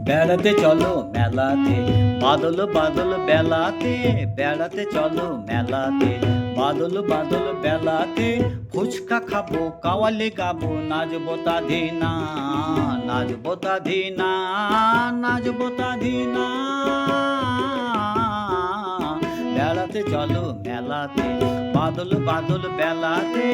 বেড়াতে চলো মেলাতে, বাদল বাদল বেলাতে, বেড়াতে চলো মেলাতে, বাদল বাদল বেলাতে, ফুচকা খাবো, কাওয়ালি গাবো, নাচবো তাধিনা, নাচবো তাধিনা, নাচবো তাধিনা। বেড়াতে চলো মেলাতে, বাদল বাদল বেলাতে।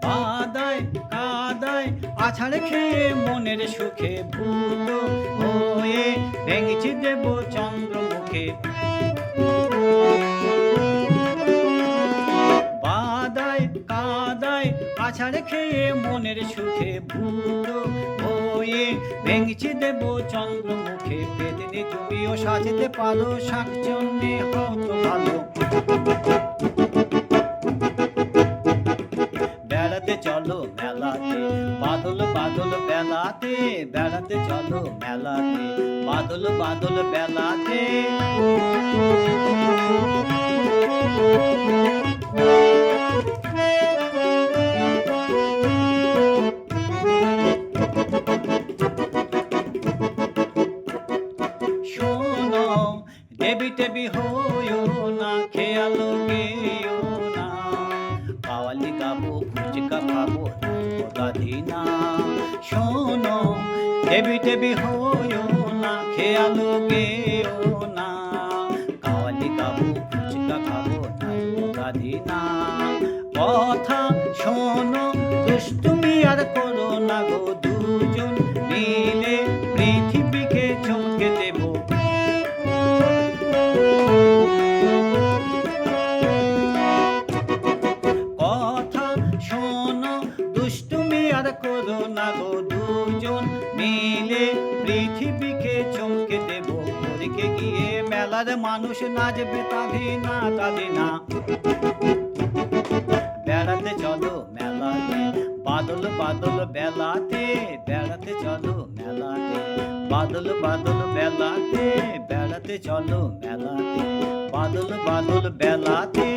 বাদায় কাদায় আছাড় খেয়ে মনের সুখে ভূত হয়ে ভেঙেছি দেব চন্দ্রমুখে। বাদায় কাদায় আছাড় খেয়ে মনের সুখে ভূত হয়ে ভেঙেছি দেব চন্দ্রমুখে। বেদিনী তুমিও সাজতে পারো, শাকচন্নি হও তো ভালো। বেড়াতে চলো মেলাতে, বাদল বাদল বেলাতে, বেড়াতে চলো মেলাতে, বাদল বাদল বেলাতে। শোনো দেবী টেবি হইও না, খেয়াল গেও না, কাওয়ালি গাবো, ফুচকা খাবো, দাদিনা। শোনো দেবী টেবি হইও না, খেয়াল গেও না, কাওয়ালি গাবো, ফুচকা খাবো, দাদিনা। কথা শোনো দুষ্টুমি আর করো না গো, দুজন মিলে পৃথিবীকে চমকে দেব। কথা শোনো দুষ্টুমি আর করো না গো, দুজন মিলে পৃথিবীকে চমকে দেব। পরীকে গিয়ে মেলার মানুষ নাচবে তাধিনা, তাধিনা। বেড়াতে চলো মেলাতে, বাদল বাদল বেলাতে, বেড়াতে চলো মেলাতে, বাদল বাদল বেলাতে, বেড়াতে চলো মেলাতে, বাদল বাদল বেলাতে।